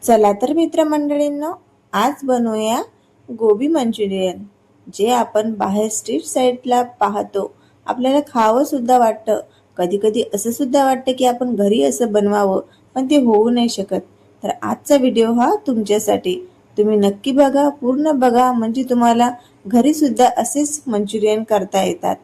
चला तर मित्रमंडळींनो, आज बनवूया गोबी मंचुरियन, जे आपण बाहेर स्ट्रीट साईडला पाहतो. आपल्याला खावं सुद्धा वाटतं. कधी कधी असं सुद्धा वाटतं की आपण घरी असं बनवावं, पण ते होऊ नाही शकत. तर आजचा व्हिडिओ हा तुमच्यासाठी. तुम्ही नक्की बघा, पूर्ण बघा, म्हणजे तुम्हाला घरी सुद्धा असेच मंचुरियन करता येतात.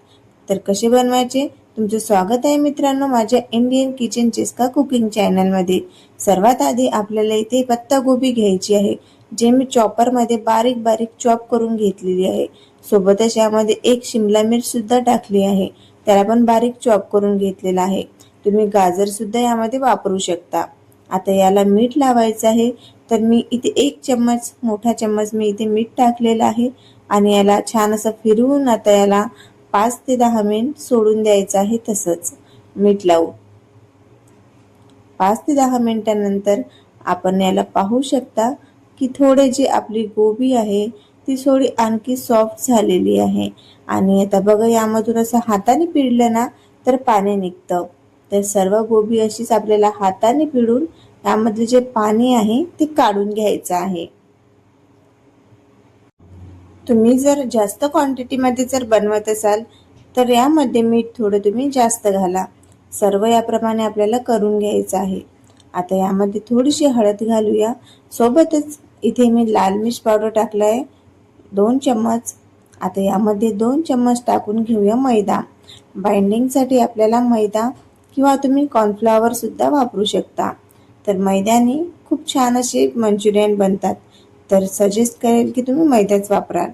तर कसे बनवायचे? तुमचं स्वागत आहे मित्रांनो माझ्या इंडियन किचन चेस्का कुकिंग चॅनलमध्ये. सर्वात आधी आपल्याला इथे पत्ता गोबी घ्यायची आहे, जे मी चॉपरमध्ये बारीक बारीक चॉप करून घेतलेली आहे. सोबतच यामध्ये एक शिमला मिर्च सुद्धा टाकली आहे, त्याला पण बारीक चॉप करून घेतलेला आहे. तुम्ही गाजर सुद्धा यामध्ये वापरू शकता. आता याला मीठ लावायचं आहे, तर मी इथे एक चम्मच, मोठा चम्मच मी इथे मीठ टाकलेला आहे. आणि याला छान असं फिरवून आता याला 5 ते 10 मिनिट सोडून द्यायचं आहे. तसंच मीठ लावू 5 ते 10 मिनिटांनंतर आपण याला पाहू शकता की थोडे जी आपली गोबी आहे ती थोडी आणखी सॉफ्ट झालेली आहे. आणि आता बघा, यामधून असं हाताने पिळलं ना तर पाणी निघतं. तर सर्व गोबी अशीच आपल्याला हाताने पिळून यामधले जे पाणी आहे ते काढून घ्यायचं आहे. तुम्ही जर जास्त क्वांटिटीमध्ये जर बनवत असाल तर यामध्ये मीठ थोडं तुम्ही जास्त घाला. सर्व याप्रमाणे आपल्याला करून घ्यायचं आहे. आता यामध्ये थोडीशी हळद घालूया. सोबतच इथे मी लाल मिर्च पावडर टाकला आहे 2 चम्मच. आता यामध्ये 2 चम्मच टाकून घेऊया मैदा. बाइंडिंगसाठी आपल्याला मैदा किंवा तुम्ही कॉर्नफ्लॉवर सुद्धा वापरू शकता. तर मैद्याने खूप छान असे मंचुरियन बनतात, तर सजेस्ट करेल की तुम्ही मैदाच वापराल.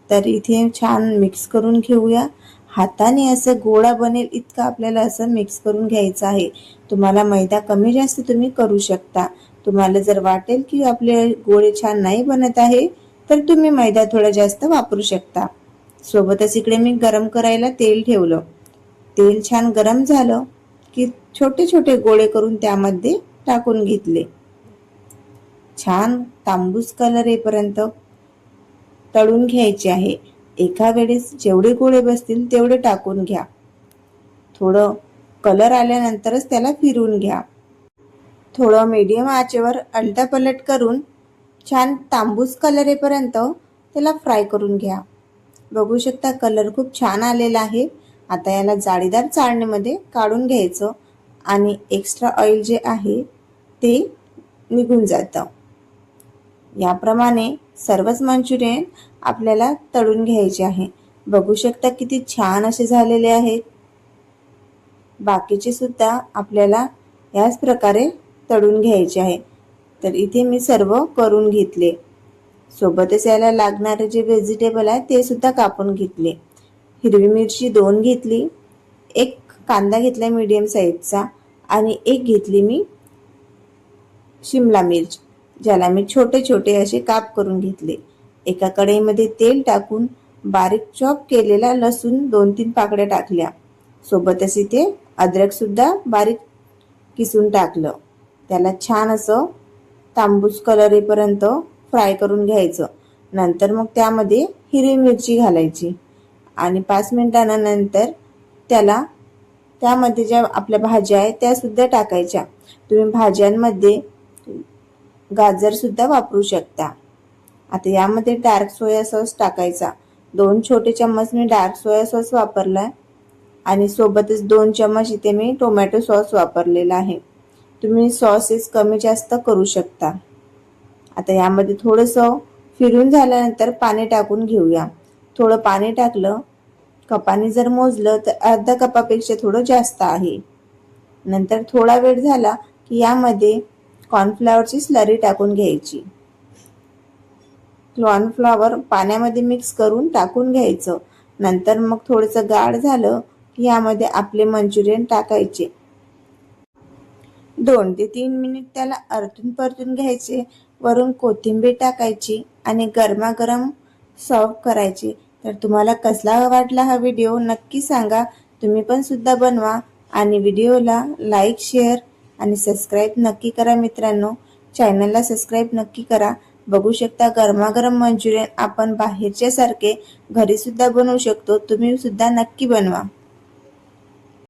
तर इथे छान मिक्स करून घेऊया. हाताने असं गोळा बनेल इतका आपल्याला असं मिक्स करून घ्यायचं आहे. तुम्हाला मैदा कमी जास्त तुम्ही करू शकता. तुम्हाला जर वाटेल की आपले गोळे छान नाही बनत आहे तर तुम्ही मैदा थोडा जास्त वापरू शकता. सोबतच इकडे मी गरम करायला तेल ठेवलं. तेल छान गरम झालं की छोटे छोटे गोळे करून त्यामध्ये टाकून घेतले. छान तांबूस कलर येईपर्यंत तळून घ्यायचे आहे. एका वेळेस जेवढे गोळे बसतील तेवढे टाकून घ्या. थोडं कलर आल्यानंतरच त्याला फिरवून घ्या. थोडं मीडियम आचेवर अलटापलट करून छान तांबूस कलर येईपर्यंत त्याला फ्राय करून घ्या. बघू शकता कलर खूप छान आलेला आहे. आता याला जाळीदार चाळणीमध्ये काढून घ्यायचं आणि एक्स्ट्रा ऑइल जे आहे ते निघून जातं. याप्रमाणे सर्वच मंचुरियन आपल्याला तळून घ्यायचे आहे. बघू शकता किती छान असे झालेले आहेत. बाकीचे सुद्धा आपल्याला याच प्रकारे तळून घ्यायचे आहे. तर इथे मी सर्व करून घेतले. सोबतच याला लागणारे जे व्हेजिटेबल आहे ते सुद्धा कापून घेतले. हिरवी मिरची 2 घेतली, एक कांदा घेतला मीडियम साईजचा आणि एक घेतली मी शिमला मिर्च, ज्याला मी छोटे छोटे असे काप करून घेतले. एका कढईमध्ये तेल टाकून बारीक चॉप केलेला लसूण 2-3 पाकळ्या टाकल्या. सोबतच इथे अद्रक सुद्धा बारीक किसून टाकलं. त्याला छान असं तांबूस कलर येईपर्यंत फ्राय करून घ्यायचं. नंतर मग त्यामध्ये हिरवी मिरची घालायची आणि 5 मिनिटांनंतर त्यामध्ये ज्या आपल्या भाज्या आहेत त्या सुद्धा टाकायच्या. तुम्ही भाज्यांमध्ये गाजर सुद्धा वापरू शकता. आता यामध्ये डार्क सोया सॉस टाकायचा. 2 छोटे चम्मच मी डार्क सोया सॉस वापरलाय आणि सोबतच 2 चम्मच इथे मी टोमॅटो सॉस वापरलेला आहे. तुम्ही सॉसेस कमी जास्त करू शकता. आता यामध्ये थोडंसं फिरून झाल्यानंतर पाणी टाकून घेऊया. थोडं पाणी टाकलं, कपाने जर मोजलं तर अर्धा कपापेक्षा थोडं जास्त आहे. नंतर थोडा वेळ झाला की यामध्ये कॉर्नफ्लॉवरची स्लरी टाकून घ्यायची. कॉर्नफ्लॉवर पाण्यामध्ये मिक्स करून टाकून घ्यायचं. नंतर मग थोडंसं गाढ झालं की यामध्ये आपले मंचुरियन टाकायचे. 2 ते 3 मिनिट त्याला आलटून परतून घ्यायचे. वरून कोथिंबीर टाकायची आणि गरमागरम सर्व करायची. तर तुम्हाला कसला वाटला हा व्हिडिओ नक्की सांगा. तुम्ही पण सुद्धा बनवा आणि व्हिडिओला लाईक, शेअर आणि सबस्क्राईब नक्की करा मित्रांनो. चॅनलला सबस्क्राईब नक्की करा. बघू शकता गरमागरम मंचुरियन आपण बाहेरच्या सारखे घरी सुद्धा बनवू शकतो. तुम्ही सुद्धा नक्की बनवा.